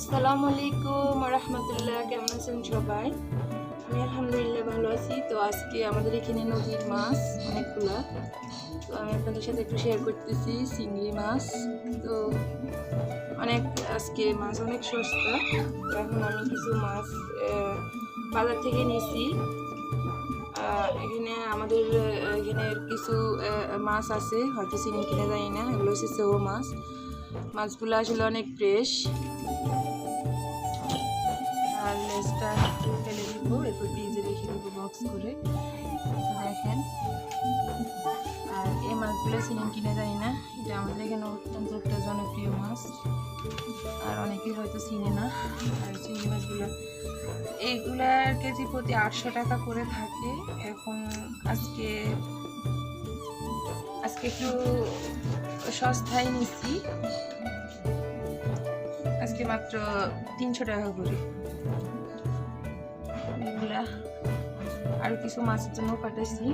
আসসালামু আলাইকুম রাহমাতুল্লাহ। কেমন আছেন সবাই? আমি আলহামদুলিল্লাহ ভালো আছি। তো আজকে আমাদের এখানে নদীর মাছ অনেকগুলা, তো আমি আপনাদের সাথে একটু শেয়ার করতেছি। চিংড়ি মাছ তো অনেক, আজকে মাছ অনেক সস্তা। তো এখন আমি কিছু মাছ বাজার থেকে নিয়েছি। এখানে আমাদের এখানে কিছু মাছ আছে, হয়তো চিনি কিনে যায় না, এগুলো হচ্ছে সেও মাছ। মাছগুলো আসলে অনেক ফ্রেশ। আর লেজটা একটু ফেলে দিব, এরপর ফ্রিজে রেখে দিব বক্স করে, দেখেন। আর এই মাছগুলো চিনি কিনে যায় না, এটা আমাদের এখানে অত্যন্ত একটা জনপ্রিয় মাছ, আর অনেকেই হয়তো চিনে না। আর চিংড়ি মাছগুলো এইগুলার কেজি প্রতি 800 টাকা করে থাকে। এখন আজকে একটু সস্তায় নিচ্ছি, আজকে মাত্র 300 টাকা করে। এগুলা আরো কিছু মাছের জন্য কাটাইছি।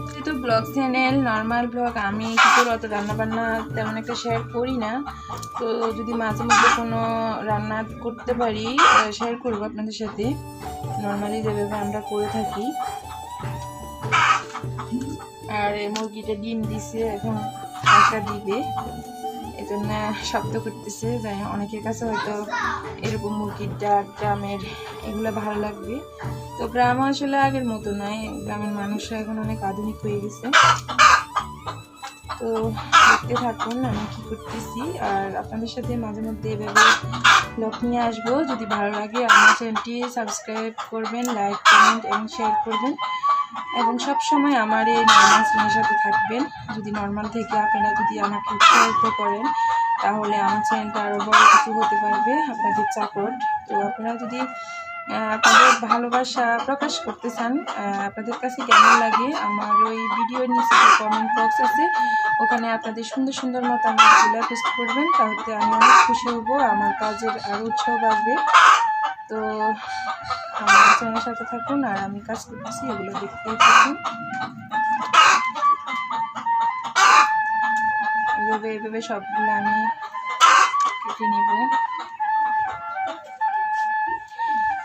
যেহেতু ব্লগ চ্যানেল, নর্মাল ব্লগ, আমি কিন্তু অত রান্নাবান্না তেমন একটা শেয়ার করি না। তো যদি মাঝে মধ্যে কোনো রান্না করতে পারি শেয়ার করবো আপনাদের সাথে, নর্মালি যেভাবে আমরা করে থাকি। আর এই মুরগিটা ডিম দিছে, এখন একটা দিবে, এজন্য শব্দ করতেছে। যাই অনেকের কাছে হয়তো এরকম মুরগির ডাক, গ্রামের এগুলো ভালো লাগবে। তো গ্রাম আসলে আগের মতো নয়, গ্রামের মানুষরা এখন অনেক আধুনিক হয়ে গেছে। তো দেখতে থাকুন আমি কি করতেছি, আর আপনাদের সাথে মাঝে মধ্যে এভাবে ব্লগ নিয়ে আসবো। যদি ভালো লাগে আমার চ্যানেলটি সাবস্ক্রাইব করবেন, লাইক, কমেন্ট এবং শেয়ার করবেন, এবং সব সময় আমার এই নর্মাল চ্যানেলের সাথে থাকবেন। যদি নর্মাল থেকে আপনারা যদি আমাকে উৎসাহিত করেন, তাহলে আমার চ্যানেলটা আরও বড় কিছু হতে পারবে, আপনাদের সাপোর্ট। তো আপনারা যদি আপনাদের ভালোবাসা প্রকাশ করতে চান, আপনাদের কাছে কেমন লাগে আমার ওই ভিডিওর নিচে যে কমেন্ট বক্স আছে, ওখানে আপনাদের সুন্দর সুন্দর মতামতগুলো পোস্ট করবেন, তাহলে আমি অনেক খুশি হব, আমার কাজের আরও উৎসাহ বাড়বে। তো আমার চ্যানেলের সাথে থাকুন, আর আমি কাজ করতেছি এগুলো দেখতেই থাকুন। এভাবে সবগুলো আমি কেটে নিব।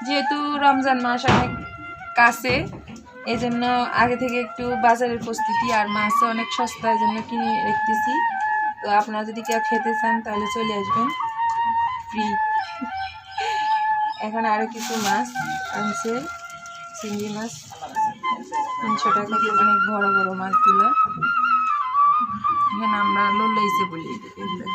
যেহেতু রমজান মাস অনেক কাছে, এই জন্য আগে থেকে একটু বাজারের প্রস্তুতি, আর মাছও অনেক সস্তা, এই জন্য কিনে রেখেছি। তো আপনারা যদি কেউ খেতে চান তাহলে চলে আসবেন, ফ্রি। এখন আরও কিছু মাছ আনছে, চিংড়ি মাছ 300 টাকা, অনেক বড় বড় মাছগুলো। এখানে আমরা লইছে বলি এগুলো।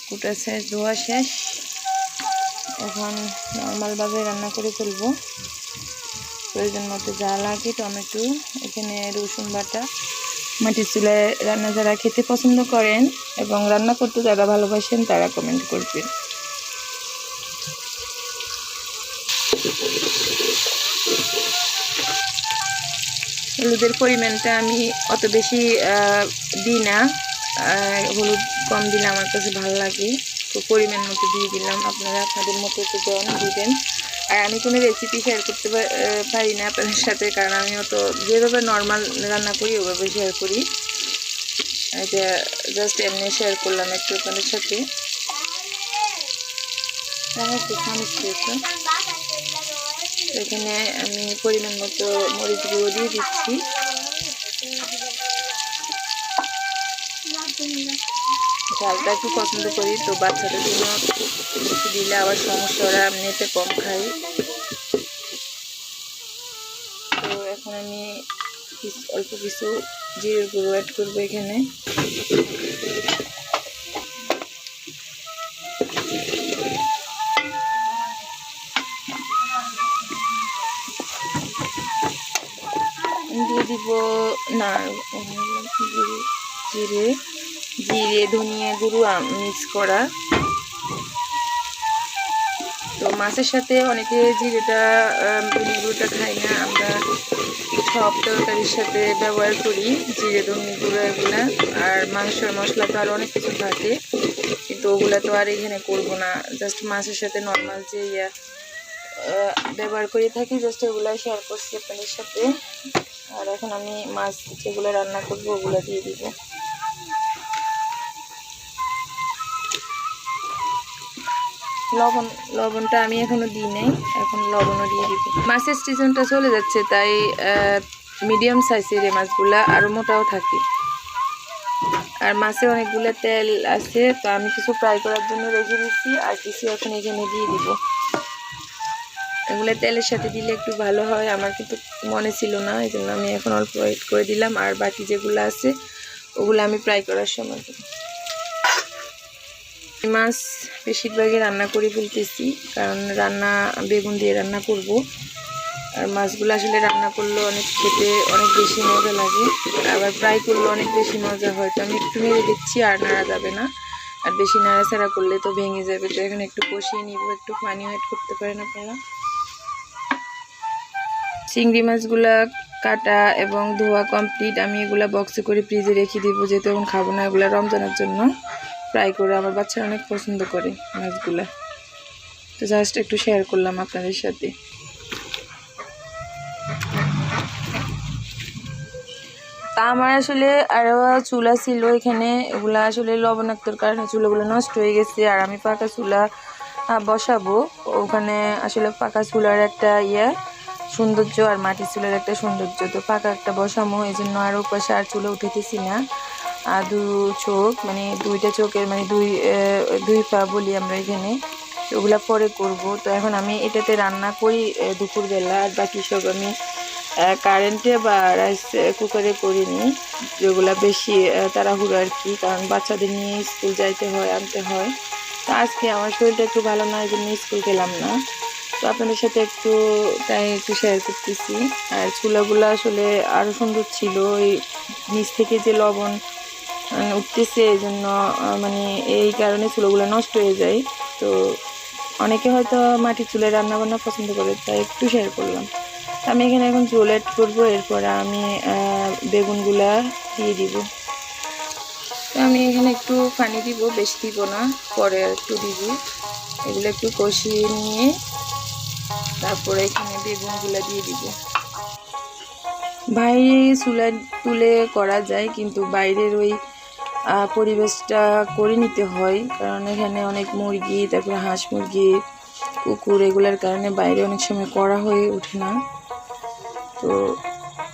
কুটা শেষ, ধোয়া শেষ, এখন নর্মালভাবে রান্না করে ফেলবো। প্রয়োজন মতো যা লাগে, টমেটো, এখানে রসুন বাটা। মাটির চুলায় রান্না যারা খেতে পছন্দ করেন এবং রান্না করতে যারা ভালোবাসেন, তারা কমেন্ট করবেন। হলুদের পরিমাণটা আমি অত বেশি দিই না, হলুদ কম দিলে আমার কাছে ভালো লাগে, তো পরিমাণ মতো দিয়ে দিলাম। আপনারা আপনাদের মতো একটু দিবেন। আর আমি কোনো রেসিপি শেয়ার করতে পারি না আপনাদের সাথে, কারণ আমিও তো যেভাবে নর্মাল রান্না করি ওভাবে শেয়ার করি। এটা জাস্ট এমনি শেয়ার করলাম একটু আপনাদের সাথে। এখানে আমি পরিমাণ মতো মরিচ গুঁড়ো দিয়ে দিচ্ছি। ঝালটা একটু পছন্দ করি, তো বাচ্চাদের জন্য বেশি দিলে আবার সমস্যা, ওরা এমনিতে কম খাই। তো এখন আমি অল্প কিছু জিরের গুঁড়ো অ্যাড করবো এখানে। দিয়ে দিব না জিরে ধনিয়া গুঁড়ো মিক্স করা। তো মাছের সাথে অনেকে জিরেটা ধনিয়া গুঁড়োটা খাই না, আমরা সব তরকারির সাথে ব্যবহার করি জিরে ধনিয়া গুঁড়ো এগুলা। আর মাংসের মশলা তো আর অনেক কিছু থাকে, কিন্তু ওগুলা তো আর এখানে করবো না, জাস্ট মাছের সাথে নর্মাল যে ব্যবহার করে থাকি জাস্ট ওগুলো শেয়ার করছি আপনাদের সাথে। আর এখন আমি মাছ যেগুলো রান্না করবো ওগুলো দিয়ে দিব। লবণটা আমি এখনো দিই নাই, এখন লবণও দিয়ে দিব। মাছের সিজনটা চলে যাচ্ছে, তাই মিডিয়াম সাইজের এই মাছগুলা আরও মোটাও থাকে। আর মাছে অনেকগুলো তেল আছে, তো আমি কিছু ফ্রাই করার জন্য রেখে দিচ্ছি, আর কিছু এখন এখানে দিয়ে দিব। এগুলো তেলের সাথে দিলে একটু ভালো হয়, আমার কিন্তু মনে ছিল না, এই জন্য আমি এখন অল্প ওয়েট করে দিলাম। আর বাকি যেগুলো আছে ওগুলো আমি ফ্রাই করার সময় দেব। মাছ বেশিরভাগই রান্না করে ফেলতেছি, কারণ বেগুন দিয়ে রান্না করব। আর মাছগুলো আসলে রান্না করলে খেতে অনেক বেশি মজা লাগে, আবার ফ্রাই করলে অনেক বেশি মজা হয়। তো আমি একটু নেড়ে দিচ্ছি, আর নাড়া যাবে না, আর বেশি নাড়াচাড়া করলে তো ভেঙে যাবে। তো এখানে একটু কষিয়ে নিব, একটু পানিও অ্যাড করতে পারেন আপনারা। চিংড়ি মাছগুলা কাটা এবং ধোয়া কমপ্লিট, আমি এগুলা বক্সে করে ফ্রিজে রেখে দিব, যেহেতু এখন খাবো না এগুলা, রমজানের জন্য ফ্রাই করে। আমার বাচ্চারা অনেক পছন্দ করে মাছগুলা, তো জাস্ট একটু শেয়ার করলাম আপনাদের সাথে। তা আমার আসলে আরও চুলা ছিল এখানে, এগুলা আসলে লবণাক্তর কারণে চুলাগুলো নষ্ট হয়ে গেছে। আর আমি পাকা চুলা বসাবো, ওখানে আসলে পাকা চুলার একটা সৌন্দর্য আর মাটির চুলার একটা সৌন্দর্য। তো পাকা একটা বসামো, এই জন্য আর ওপাশে আর চুলা উঠেতেছি না। আর দুইটা চোখের দুই পা বলি আমরা এখানে, ওগুলা পরে করব। তো এখন আমি এটাতে রান্না করি দুপুরবেলা, আর বাকি সব আমি কারেন্টে বা রাইস কুকারে করিনি, যেগুলা বেশি তাড়াহুড়ো আর কি, কারণ বাচ্চাদের নিয়ে স্কুল যাইতে হয়, আনতে হয়। তো আজকে আমার শরীরটা একটু ভালো না, এই জন্য স্কুল গেলাম না। তো আপনাদের সাথে তাই একটু শেয়ার করতেছি। আর চুলাগুলো আসলে আরও সুন্দর ছিল, এই নিচ থেকে যে লবণ উঠতেছে, এই জন্য এই কারণে চুলাগুলো নষ্ট হয়ে যায়। তো অনেকে হয়তো মাটির চুলায় রান্নাবান্না পছন্দ করে, তাই একটু শেয়ার করলাম। আমি এখানে এখন ঝোল অ্যাড করবো, এরপরে আমি বেগুনগুলা দিয়ে দিব। তো আমি এখানে একটু পানি দিব, বেশি দিব না, পরে একটু দিব। এগুলো একটু কষিয়ে নিয়ে তারপরে এখানে বেগুনগুলো দিয়ে দিব। বাইরে চুলা তুলে করা যায়, কিন্তু বাইরের ওই পরিবেশটা করে নিতে হয়, কারণ এখানে অনেক মুরগি, তারপরে হাঁস মুরগি, কুকুর, এগুলোর কারণে বাইরে অনেক সময় করা হয়ে ওঠে না। তো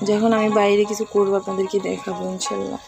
যখন আমি বাইরে কিছু করবো আপনাদেরকে দেখাবো ইনশাল্লাহ।